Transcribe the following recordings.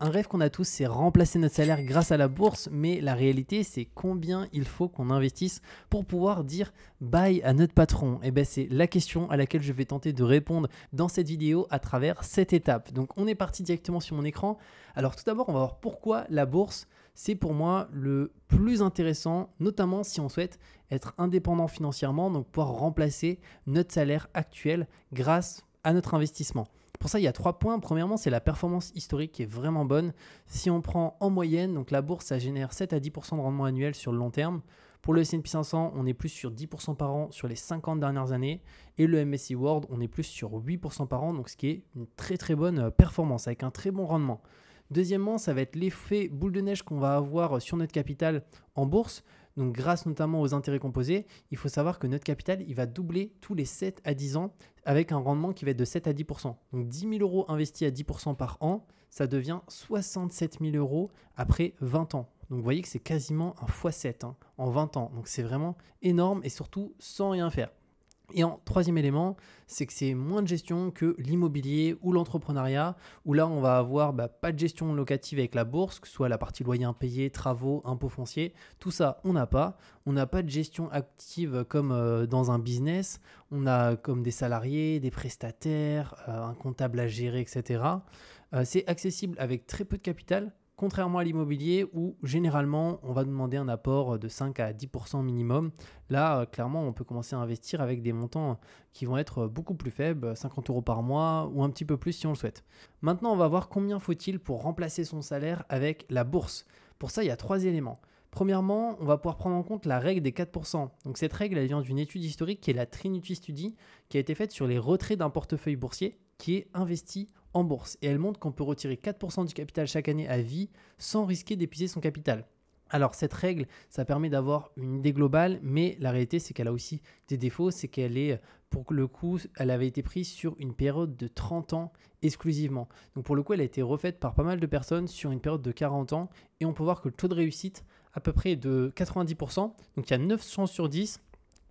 Un rêve qu'on a tous, c'est remplacer notre salaire grâce à la bourse, mais la réalité, c'est combien il faut qu'on investisse pour pouvoir dire bye à notre patron. Et bien, c'est la question à laquelle je vais tenter de répondre dans cette vidéo à travers cette étape. Donc, on est parti directement sur mon écran. Alors, tout d'abord, on va voir pourquoi la bourse, c'est pour moi le plus intéressant, notamment si on souhaite être indépendant financièrement, donc pouvoir remplacer notre salaire actuel grâce à notre investissement. Pour ça, il y a 3 points. Premièrement, c'est la performance historique qui est vraiment bonne. Si on prend en moyenne, donc la bourse, ça génère 7 à 10% de rendement annuel sur le long terme. Pour le S&P 500, on est plus sur 10% par an sur les 50 dernières années. Et le MSCI World, on est plus sur 8% par an, donc ce qui est une très très bonne performance avec un très bon rendement. Deuxièmement, ça va être l'effet boule de neige qu'on va avoir sur notre capital en bourse. Donc grâce notamment aux intérêts composés, il faut savoir que notre capital, il va doubler tous les 7 à 10 ans avec un rendement qui va être de 7 à 10%. Donc 10 000 euros investis à 10% par an, ça devient 67 000 euros après 20 ans. Donc vous voyez que c'est quasiment un x7 en 20 ans. Donc c'est vraiment énorme et surtout sans rien faire. Et en troisième élément, c'est que c'est moins de gestion que l'immobilier ou l'entrepreneuriat, où là, on va avoir pas de gestion locative avec la bourse, que ce soit la partie loyer impayé, travaux, impôts fonciers. Tout ça, on n'a pas. On n'a pas de gestion active comme dans un business. On a comme des salariés, des prestataires, un comptable à gérer, etc. C'est accessible avec très peu de capital. Contrairement à l'immobilier où généralement on va demander un apport de 5 à 10% minimum. Là, clairement, on peut commencer à investir avec des montants qui vont être beaucoup plus faibles, 50 euros par mois ou un petit peu plus si on le souhaite. Maintenant, on va voir combien faut-il pour remplacer son salaire avec la bourse. Pour ça, il y a 3 éléments. Premièrement, on va pouvoir prendre en compte la règle des 4%. Donc cette règle, elle vient d'une étude historique qui est la Trinity Study, qui a été faite sur les retraits d'un portefeuille boursier qui est investi en bourse. Et elle montre qu'on peut retirer 4% du capital chaque année à vie sans risquer d'épuiser son capital. Alors cette règle, ça permet d'avoir une idée globale, mais la réalité c'est qu'elle a aussi des défauts, c'est qu'elle est, pour le coup, elle avait été prise sur une période de 30 ans exclusivement. Donc pour le coup, elle a été refaite par pas mal de personnes sur une période de 40 ans, et on peut voir que le taux de réussite à peu près est de 90%, donc il y a 9 chances sur 10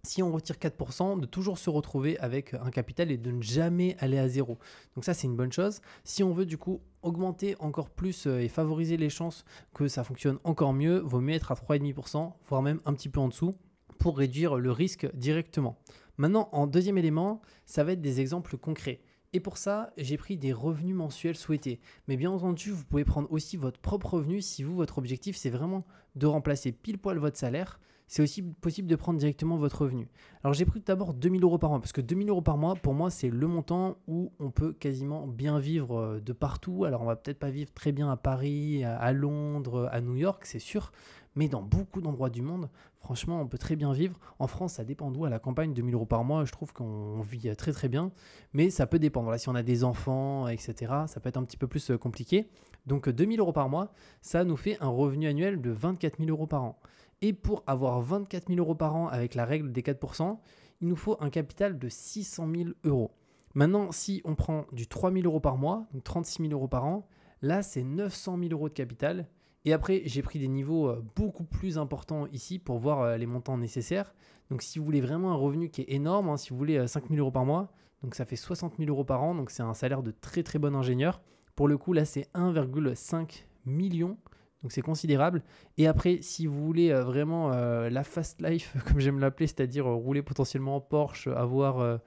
si on retire 4%, de toujours se retrouver avec un capital et de ne jamais aller à zéro. Donc ça, c'est une bonne chose. Si on veut du coup augmenter encore plus et favoriser les chances que ça fonctionne encore mieux, vaut mieux être à 3,5%, voire même un petit peu en dessous, pour réduire le risque directement. Maintenant, en deuxième élément, ça va être des exemples concrets. Et pour ça, j'ai pris des revenus mensuels souhaités. Mais bien entendu, vous pouvez prendre aussi votre propre revenu si vous, votre objectif, c'est vraiment de remplacer pile poil votre salaire. C'est aussi possible de prendre directement votre revenu. Alors j'ai pris tout d'abord 2 000 euros par mois, parce que 2 000 euros par mois, pour moi, c'est le montant où on peut quasiment bien vivre de partout. Alors on va peut-être pas vivre très bien à Paris, à Londres, à New York, c'est sûr, mais dans beaucoup d'endroits du monde, franchement, on peut très bien vivre. En France, ça dépend d'où. À la campagne, 2 000 euros par mois, je trouve qu'on vit très très bien, mais ça peut dépendre. Voilà, si on a des enfants, etc., ça peut être un petit peu plus compliqué. Donc 2 000 euros par mois, ça nous fait un revenu annuel de 24 000 euros par an. Et pour avoir 24 000 euros par an avec la règle des 4%, il nous faut un capital de 600 000 euros. Maintenant, si on prend du 3 000 euros par mois, donc 36 000 euros par an, là, c'est 900 000 euros de capital. Et après, j'ai pris des niveaux beaucoup plus importants ici pour voir les montants nécessaires. Donc, si vous voulez vraiment un revenu qui est énorme, si vous voulez 5 000 euros par mois, donc ça fait 60 000 euros par an. Donc, c'est un salaire de très, très bon ingénieur. Pour le coup, là, c'est 1,5 million. Donc c'est considérable. Et après, si vous voulez vraiment la fast life, comme j'aime l'appeler, c'est-à-dire rouler potentiellement en Porsche, avoir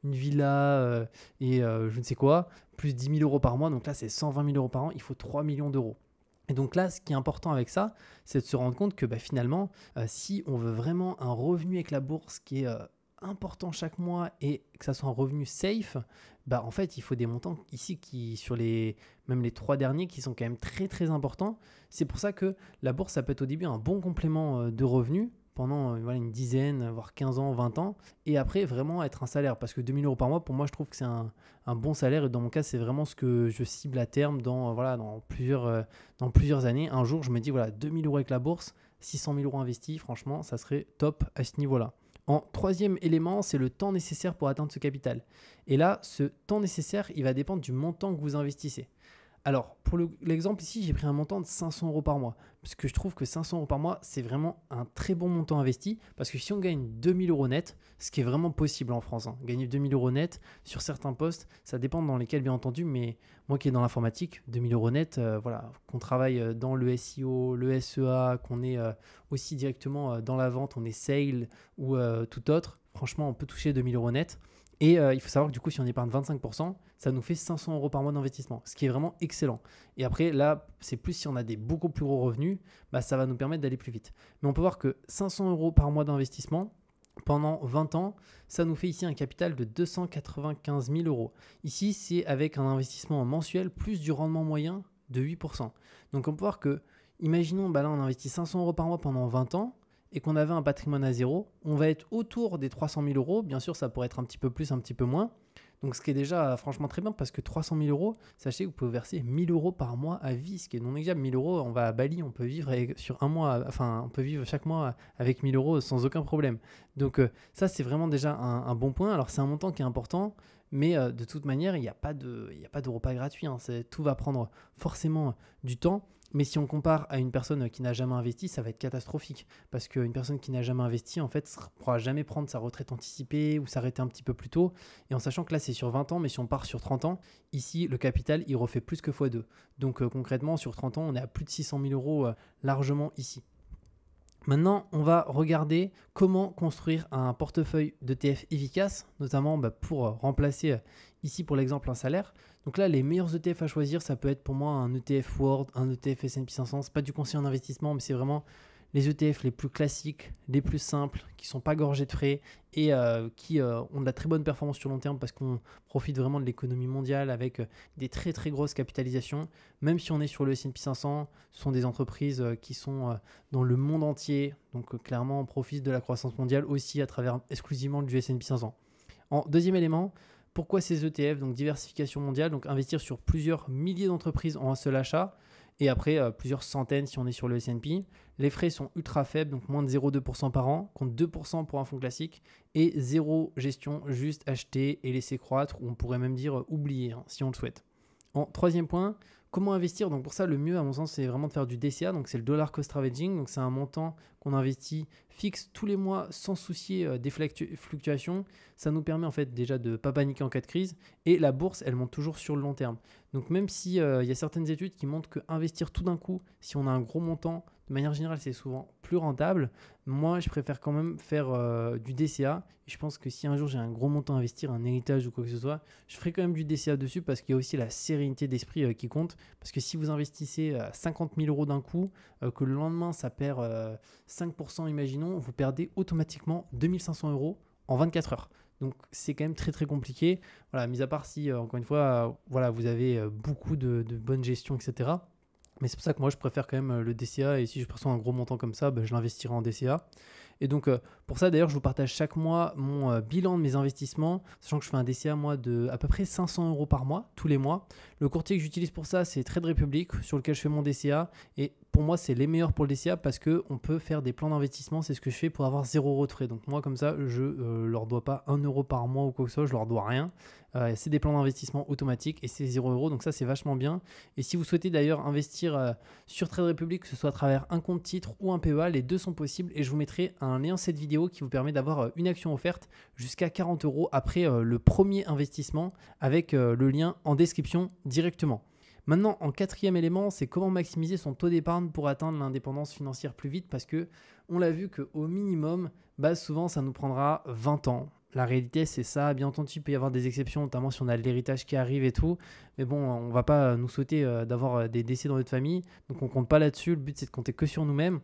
une villa et je ne sais quoi, plus 10 000 euros par mois, donc là c'est 120 000 euros par an, il faut 3 millions d'euros. Et donc là, ce qui est important avec ça, c'est de se rendre compte que finalement, si on veut vraiment un revenu avec la bourse qui est important chaque mois et que ça soit un revenu safe, en fait, il faut des montants ici qui, même les 3 derniers, qui sont quand même très très importants. C'est pour ça que la bourse, ça peut être au début un bon complément de revenus pendant une dizaine, voire 15 ans, 20 ans, et après vraiment être un salaire. Parce que 2 000 euros par mois, pour moi, je trouve que c'est un bon salaire, et dans mon cas, c'est vraiment ce que je cible à terme dans plusieurs années. Un jour, je me dis, 2 000 euros avec la bourse, 600 000 euros investis, franchement, ça serait top à ce niveau-là. En troisième élément, c'est le temps nécessaire pour atteindre ce capital. Et là, ce temps nécessaire, il va dépendre du montant que vous investissez. Alors, pour l'exemple ici, j'ai pris un montant de 500 euros par mois. Parce que je trouve que 500 euros par mois, c'est vraiment un très bon montant investi. Parce que si on gagne 2000 euros net, ce qui est vraiment possible en France, hein, gagner 2000 euros net sur certains postes, ça dépend dans lesquels, bien entendu. Mais moi qui est dans l'informatique, 2000 euros net, voilà, qu'on travaille dans le SEO, le SEA, qu'on est aussi directement dans la vente, on est sale ou tout autre, franchement, on peut toucher 2000 euros net. Et il faut savoir que du coup, si on épargne 25%, ça nous fait 500 euros par mois d'investissement, ce qui est vraiment excellent. Et après, là, c'est plus si on a des beaucoup plus gros revenus, bah, ça va nous permettre d'aller plus vite. Mais on peut voir que 500 euros par mois d'investissement, pendant 20 ans, ça nous fait ici un capital de 295 000 euros. Ici, c'est avec un investissement mensuel plus du rendement moyen de 8%. Donc on peut voir que, imaginons, bah là, on investit 500 euros par mois pendant 20 ans, et qu'on avait un patrimoine à zéro, on va être autour des 300 000 euros. Bien sûr, ça pourrait être un petit peu plus, un petit peu moins. Donc, ce qui est déjà franchement très bien parce que 300 000 euros, sachez que vous pouvez verser 1000 euros par mois à vie, ce qui est non négligeable. 1000 euros, on va à Bali, on peut vivre sur un mois, enfin, on peut vivre chaque mois avec 1000 euros sans aucun problème. Donc, ça, c'est vraiment déjà un bon point. Alors, c'est un montant qui est important, mais de toute manière, il n'y a pas de repas gratuit. Hein. Tout va prendre forcément du temps. Mais si on compare à une personne qui n'a jamais investi, ça va être catastrophique. Parce qu'une personne qui n'a jamais investi, en fait, ne pourra jamais prendre sa retraite anticipée ou s'arrêter un petit peu plus tôt. Et en sachant que là, c'est sur 20 ans, mais si on part sur 30 ans, ici, le capital, il refait plus que x2. Donc concrètement, sur 30 ans, on est à plus de 600 000 euros largement ici. Maintenant, on va regarder comment construire un portefeuille d'ETF efficace, notamment pour remplacer ici pour l'exemple un salaire. Donc là, les meilleurs ETF à choisir, ça peut être pour moi un ETF World, un ETF S&P 500. Ce n'est pas du conseil en investissement, mais c'est vraiment les ETF les plus classiques, les plus simples, qui ne sont pas gorgés de frais et qui ont de la très bonne performance sur long terme parce qu'on profite vraiment de l'économie mondiale avec des très très grosses capitalisations. Même si on est sur le S&P 500, ce sont des entreprises qui sont dans le monde entier. Donc clairement, on profite de la croissance mondiale aussi à travers exclusivement du S&P 500. En deuxième élément, pourquoi ces ETF, donc diversification mondiale, donc investir sur plusieurs milliers d'entreprises en un seul achat et après plusieurs centaines si on est sur le S&P. Les frais sont ultra faibles, donc moins de 0,2% par an, contre 2% pour un fonds classique et zéro gestion, juste acheter et laisser croître, ou on pourrait même dire oublier si on le souhaite. En troisième point, comment investir? Donc pour ça, le mieux à mon sens, c'est vraiment de faire du DCA, donc c'est le dollar cost averaging, donc c'est un montant qu'on investit fixe tous les mois sans soucier des fluctuations. Ça nous permet en fait déjà de ne pas paniquer en cas de crise et la bourse, elle monte toujours sur le long terme. Donc même si y a certaines études qui montrent qu'investir tout d'un coup, si on a un gros montant, de manière générale, c'est souvent plus rentable. Moi, je préfère quand même faire du DCA. Et je pense que si un jour j'ai un gros montant à investir, un héritage ou quoi que ce soit, je ferai quand même du DCA dessus parce qu'il y a aussi la sérénité d'esprit qui compte. Parce que si vous investissez 50 000 euros d'un coup, que le lendemain ça perd 5%, imaginons, vous perdez automatiquement 2500 euros en 24 heures. Donc c'est quand même très très compliqué. Voilà, mis à part si, encore une fois, voilà, vous avez beaucoup de bonne gestion, etc. Mais c'est pour ça que moi, je préfère quand même le DCA. Et si je perçois un gros montant comme ça, je l'investirai en DCA. Et donc, pour ça, d'ailleurs, je vous partage chaque mois mon bilan de mes investissements, sachant que je fais un DCA, moi, de à peu près 500 euros par mois, tous les mois. Le courtier que j'utilise pour ça, c'est Trade Republic, sur lequel je fais mon DCA. Et pour moi, c'est les meilleurs pour le DCA parce qu'on peut faire des plans d'investissement. C'est ce que je fais pour avoir 0 euros de frais. Donc, moi, comme ça, je leur dois pas 1 euro par mois ou quoi que ce soit. Je leur dois rien. C'est des plans d'investissement automatiques et c'est 0 euros. Donc, ça, c'est vachement bien. Et si vous souhaitez d'ailleurs investir sur Trade Republic, que ce soit à travers un compte titre ou un PEA, les deux sont possibles. Et je vous mettrai un lien cette vidéo qui vous permet d'avoir une action offerte jusqu'à 40 euros après le premier investissement avec le lien en description directement. Maintenant, en quatrième élément, c'est comment maximiser son taux d'épargne pour atteindre l'indépendance financière plus vite parce que on l'a vu qu'au minimum, souvent ça nous prendra 20 ans. La réalité, c'est ça. Bien entendu, il peut y avoir des exceptions, notamment si on a l'héritage qui arrive et tout. Mais bon, on ne va pas nous souhaiter d'avoir des décès dans notre famille. Donc, on ne compte pas là-dessus. Le but, c'est de compter que sur nous-mêmes.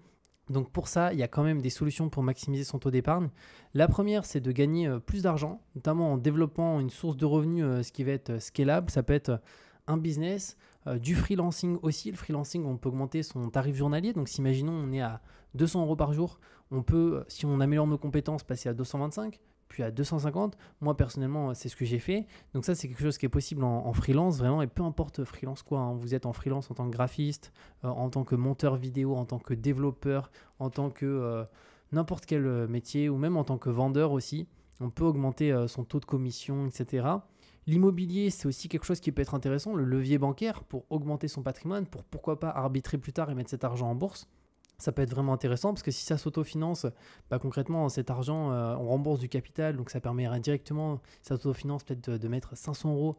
Donc, pour ça, il y a quand même des solutions pour maximiser son taux d'épargne. La première, c'est de gagner plus d'argent, notamment en développant une source de revenus, ce qui va être scalable. Ça peut être un business, du freelancing aussi. Le freelancing, on peut augmenter son tarif journalier. Donc, si imaginons on est à 200 euros par jour, on peut, si on améliore nos compétences, passer à 225. Puis à 250. Moi, personnellement, c'est ce que j'ai fait. Donc ça, c'est quelque chose qui est possible en freelance, vraiment. Et peu importe freelance quoi, hein. Vous êtes en freelance en tant que graphiste, en tant que monteur vidéo, en tant que développeur, en tant que n'importe quel métier, ou même en tant que vendeur aussi. On peut augmenter son taux de commission, etc. L'immobilier, c'est aussi quelque chose qui peut être intéressant, le levier bancaire pour augmenter son patrimoine, pour pourquoi pas arbitrer plus tard et mettre cet argent en bourse. Ça peut être vraiment intéressant parce que si ça s'autofinance, concrètement, cet argent, on rembourse du capital, donc ça permet indirectement, ça s'autofinance peut-être de mettre 500 euros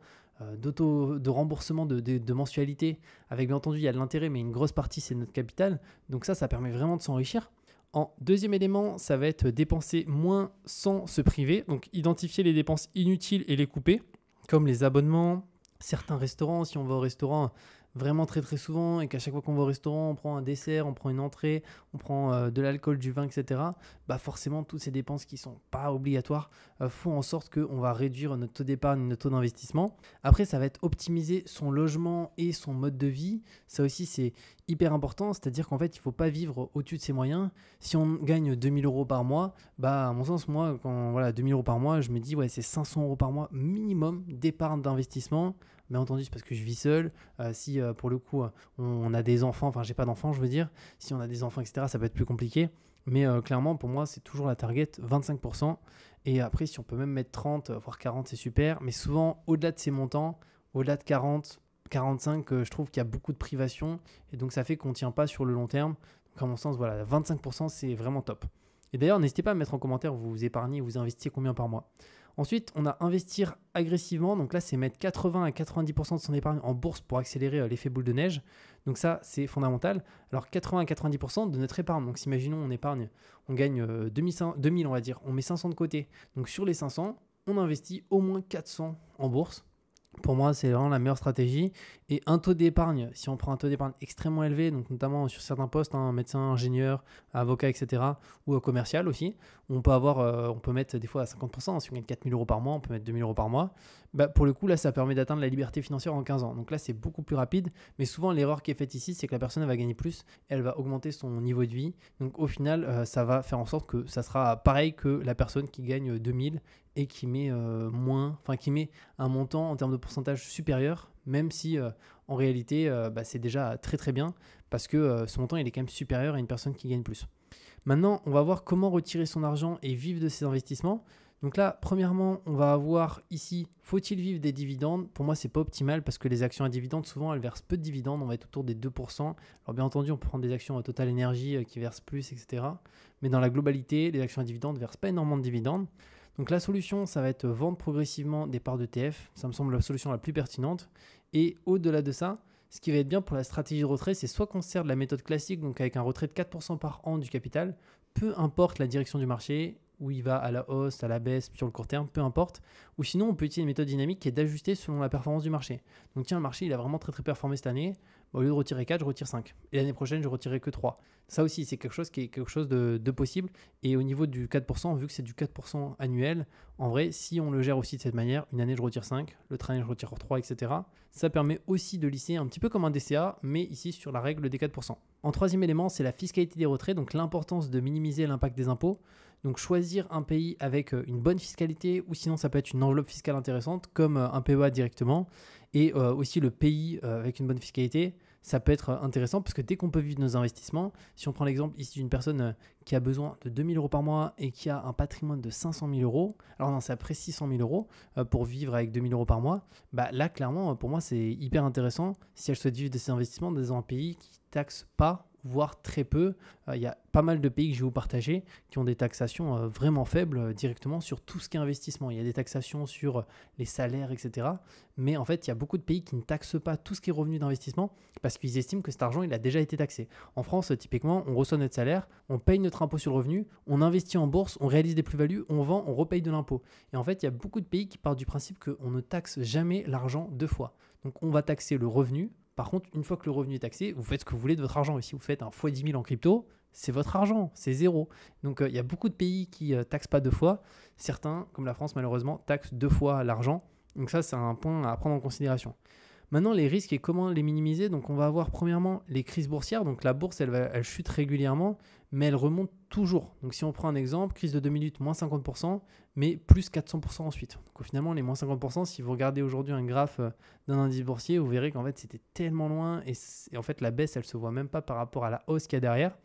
de remboursement de mensualité. Avec bien entendu, il y a de l'intérêt, mais une grosse partie, c'est notre capital. Donc ça permet vraiment de s'enrichir. En deuxième élément, ça va être dépenser moins sans se priver. Donc identifier les dépenses inutiles et les couper, comme les abonnements, certains restaurants. Si on va au restaurant vraiment très très souvent et qu'à chaque fois qu'on va au restaurant, on prend un dessert, on prend une entrée, on prend de l'alcool, du vin, etc. Forcément, toutes ces dépenses qui ne sont pas obligatoires font en sorte qu'on va réduire notre taux d'épargne, notre taux d'investissement. Après, ça va être optimiser son logement et son mode de vie. Ça aussi, c'est hyper important, c'est-à-dire qu'en fait, il ne faut pas vivre au-dessus de ses moyens. Si on gagne 2000 euros par mois, à mon sens, moi, 2000 euros par mois, je me dis, c'est 500 euros par mois minimum d'épargne d'investissement. Bien entendu, c'est parce que je vis seul. Si pour le coup, on a des enfants, enfin, j'ai pas d'enfants, je veux dire, si on a des enfants, etc., ça peut être plus compliqué. Mais clairement, pour moi, c'est toujours la target 25%. Et après, si on peut même mettre 30, voire 40, c'est super. Mais souvent, au-delà de ces montants, au-delà de 40, 45, je trouve qu'il y a beaucoup de privation. Et donc, ça fait qu'on ne tient pas sur le long terme. Donc, à mon sens, 25%, c'est vraiment top. Et d'ailleurs, n'hésitez pas à mettre en commentaire, vous épargnez, vous investissez combien par mois. Ensuite, on a investir agressivement. Donc là, c'est mettre 80 à 90% de son épargne en bourse pour accélérer l'effet boule de neige. Donc ça, c'est fondamental. Alors 80 à 90% de notre épargne. Donc imaginons, on épargne, on gagne 2000, on va dire. On met 500 de côté. Donc sur les 500, on investit au moins 400 en bourse. Pour moi, c'est vraiment la meilleure stratégie. Et un taux d'épargne, si on prend un taux d'épargne extrêmement élevé, donc notamment sur certains postes, médecin, ingénieur, avocat, etc., ou commercial aussi, on peut mettre des fois à 50%. Si on gagne 4000 euros par mois, on peut mettre 2000 euros par mois. Pour le coup, là, ça permet d'atteindre la liberté financière en 15 ans. Donc là, c'est beaucoup plus rapide. Mais souvent, l'erreur qui est faite ici, c'est que la personne elle va gagner plus, elle va augmenter son niveau de vie. Donc au final, ça va faire en sorte que ça sera pareil que la personne qui gagne 2000 et qui met qui met un montant en termes de pourcentage supérieur, même si en réalité c'est déjà très très bien parce que ce montant il est quand même supérieur à une personne qui gagne plus. Maintenant, on va voir comment retirer son argent et vivre de ses investissements. Donc là, premièrement, on va avoir ici, faut-il vivre des dividendes? Pour moi, c'est pas optimal parce que les actions à dividendes, souvent, elles versent peu de dividendes. On va être autour des 2%. Alors bien entendu, on peut prendre des actions à Total Energy qui versent plus, etc. Mais dans la globalité, les actions à dividendes ne versent pas énormément de dividendes. Donc la solution, ça va être vendre progressivement des parts d'ETF. Ça me semble la solution la plus pertinente. Et au-delà de ça, ce qui va être bien pour la stratégie de retrait, c'est soit qu'on se sert de la méthode classique, donc avec un retrait de 4% par an du capital, peu importe la direction du marché, où il va à la hausse, à la baisse, sur le court terme, peu importe. Ou sinon, on peut utiliser une méthode dynamique qui est d'ajuster selon la performance du marché. Donc tiens, le marché, il a vraiment très très performé cette année. Au lieu de retirer 4, je retire 5. Et l'année prochaine, je retirerai que 3. Ça aussi, c'est quelque chose qui est quelque chose de possible. Et au niveau du 4%, vu que c'est du 4% annuel, en vrai, si on le gère aussi de cette manière, une année, je retire 5, l'autre année, je retire 3, etc. Ça permet aussi de lisser un petit peu comme un DCA, mais ici sur la règle des 4%. En troisième élément, c'est la fiscalité des retraits, donc l'importance de minimiser l'impact des impôts. Donc choisir un pays avec une bonne fiscalité ou sinon ça peut être une enveloppe fiscale intéressante comme un PEA directement et aussi le pays avec une bonne fiscalité, ça peut être intéressant parce que dès qu'on peut vivre nos investissements, si on prend l'exemple ici d'une personne qui a besoin de 2000 euros par mois et qui a un patrimoine de 500 000 euros, alors non, c'est après 600 000 euros pour vivre avec 2000 euros par mois, là clairement pour moi c'est hyper intéressant si elle souhaite vivre de ses investissements dans un pays qui taxe pas voire très peu. Il y a pas mal de pays que je vais vous partager qui ont des taxations vraiment faibles directement sur tout ce qui est investissement. Il y a des taxations sur les salaires, etc. Mais en fait, il y a beaucoup de pays qui ne taxent pas tout ce qui est revenu d'investissement parce qu'ils estiment que cet argent, il a déjà été taxé. En France, typiquement, on reçoit notre salaire, on paye notre impôt sur le revenu, on investit en bourse, on réalise des plus-values, on vend, on repaye de l'impôt. Et en fait, il y a beaucoup de pays qui partent du principe qu'on ne taxe jamais l'argent deux fois. Donc, on va taxer le revenu. Par contre, une fois que le revenu est taxé, vous faites ce que vous voulez de votre argent. Et si vous faites un x 10 000 en crypto, c'est votre argent, c'est zéro. Donc, il y a beaucoup de pays qui ne taxent pas deux fois. Certains, comme la France, malheureusement, taxent deux fois l'argent. Donc ça, c'est un point à prendre en considération. Maintenant, les risques et comment les minimiser. Donc, on va avoir premièrement les crises boursières. Donc, la bourse, elle chute régulièrement, mais elle remonte toujours. Donc, si on prend un exemple, crise de 2 minutes, moins 50%, mais plus 400% ensuite. Donc, finalement, les moins 50%, si vous regardez aujourd'hui un graphe d'un indice boursier, vous verrez qu'en fait, c'était tellement loin et en fait, la baisse, elle ne se voit même pas par rapport à la hausse qu'il y a derrière.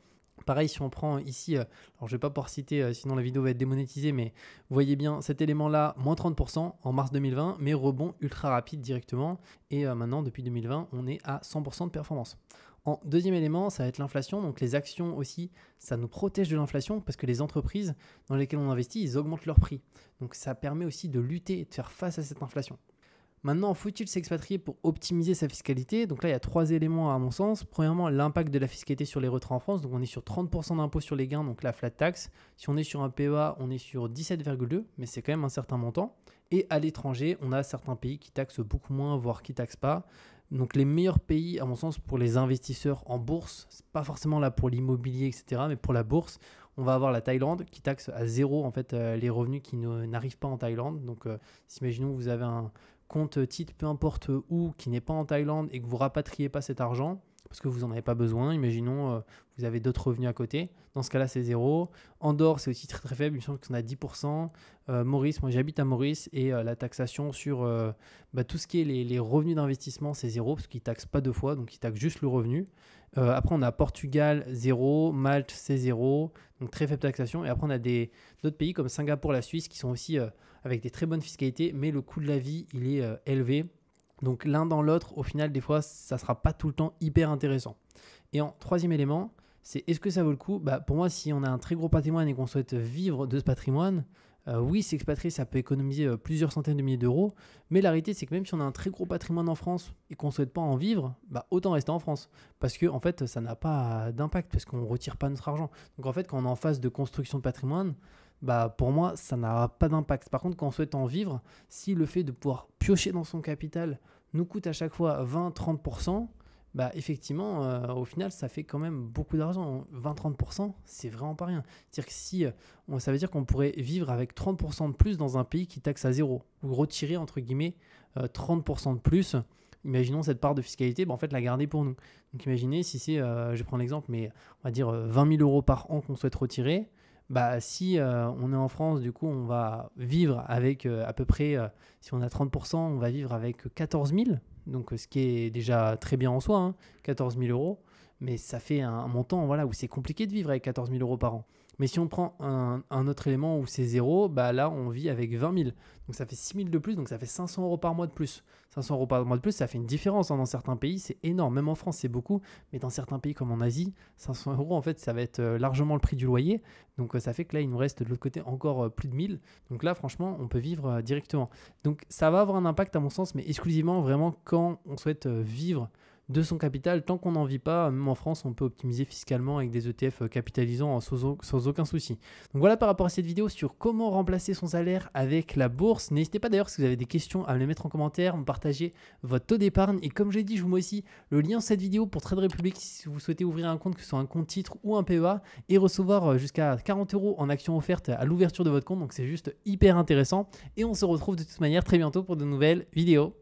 Pareil, si on prend ici, alors je ne vais pas pouvoir citer, sinon la vidéo va être démonétisée, mais vous voyez bien cet élément-là, moins 30% en mars 2020, mais rebond ultra rapide directement. Et maintenant, depuis 2020, on est à 100% de performance. En deuxième élément, ça va être l'inflation. Donc les actions aussi, ça nous protège de l'inflation parce que les entreprises dans lesquelles on investit, ils augmentent leurs prix. Donc ça permet aussi de lutter et de faire face à cette inflation. Maintenant, faut-il s'expatrier pour optimiser sa fiscalité? Donc là, il y a 3 éléments à mon sens. Premièrement, l'impact de la fiscalité sur les retraits en France. Donc on est sur 30% d'impôt sur les gains, donc la flat tax. Si on est sur un PEA, on est sur 17,2, mais c'est quand même un certain montant. Et à l'étranger, on a certains pays qui taxent beaucoup moins, voire qui ne taxent pas. Donc les meilleurs pays, à mon sens, pour les investisseurs en bourse, c'est pas forcément là pour l'immobilier, etc., mais pour la bourse, on va avoir la Thaïlande qui taxe à zéro en fait les revenus qui n'arrivent pas en Thaïlande. Donc imaginons que vous avez un compte titre, peu importe où, qui n'est pas en Thaïlande et que vous rapatriez pas cet argent parce que vous n'en avez pas besoin. Imaginons vous avez d'autres revenus à côté. Dans ce cas-là, c'est zéro. Andorre, c'est aussi très très faible. Il me semble qu'on a 10%. Maurice, moi j'habite à Maurice et la taxation sur tout ce qui est les revenus d'investissement, c'est zéro parce qu'ils ne taxent pas deux fois, donc ils taxent juste le revenu. Après, on a Portugal, zéro. Malte, c'est zéro. Donc très faible taxation. Et après, on a d'autres pays comme Singapour, la Suisse qui sont aussi avec des très bonnes fiscalités, mais le coût de la vie, il est élevé. Donc l'un dans l'autre, au final, des fois, ça ne sera pas tout le temps hyper intéressant. Et en troisième élément, c'est est-ce que ça vaut le coup? Pour moi, si on a un très gros patrimoine et qu'on souhaite vivre de ce patrimoine, oui, s'expatrier, ça peut économiser plusieurs centaines de milliers d'euros. Mais la réalité, c'est que même si on a un très gros patrimoine en France et qu'on ne souhaite pas en vivre, autant rester en France. Parce que en fait, ça n'a pas d'impact parce qu'on ne retire pas notre argent. Donc en fait, quand on est en phase de construction de patrimoine, pour moi, ça n'a pas d'impact. Par contre, quand on souhaite en vivre, si le fait de pouvoir piocher dans son capital nous coûte à chaque fois 20-30%, effectivement, au final, ça fait quand même beaucoup d'argent. 20-30%, c'est vraiment pas rien. C'est-à-dire que ça veut dire qu'on pourrait vivre avec 30% de plus dans un pays qui taxe à zéro, ou retirer, entre guillemets, 30% de plus. Imaginons cette part de fiscalité, en fait, la garder pour nous. Donc imaginez si c'est, je prends l'exemple, mais on va dire 20 000 euros par an qu'on souhaite retirer. Si on est en France, du coup, on va vivre avec à peu près, si on a 30%, on va vivre avec 14 000. Donc, ce qui est déjà très bien en soi, 14 000 euros. Mais ça fait un montant où c'est compliqué de vivre avec 14 000 euros par an. Mais si on prend un autre élément où c'est zéro, là, on vit avec 20 000. Donc, ça fait 6 000 de plus, donc ça fait 500 euros par mois de plus. 500 euros par mois de plus, ça fait une différence. Dans certains pays, c'est énorme. Même en France, c'est beaucoup. Mais dans certains pays comme en Asie, 500 euros, en fait, ça va être largement le prix du loyer. Donc, ça fait que là, il nous reste de l'autre côté encore plus de 1000. Donc là, franchement, on peut vivre directement. Donc, ça va avoir un impact à mon sens, mais exclusivement vraiment quand on souhaite vivre de son capital. Tant qu'on n'en vit pas, même en France, on peut optimiser fiscalement avec des ETF capitalisants sans aucun souci. Donc voilà par rapport à cette vidéo sur comment remplacer son salaire avec la bourse. N'hésitez pas d'ailleurs si vous avez des questions à me les mettre en commentaire, me partager votre taux d'épargne. Et comme j'ai dit, je vous mets aussi le lien de cette vidéo pour Trade Republic si vous souhaitez ouvrir un compte, que ce soit un compte titre ou un PEA, et recevoir jusqu'à 40 € en actions offertes à l'ouverture de votre compte. Donc c'est juste hyper intéressant. Et on se retrouve de toute manière très bientôt pour de nouvelles vidéos.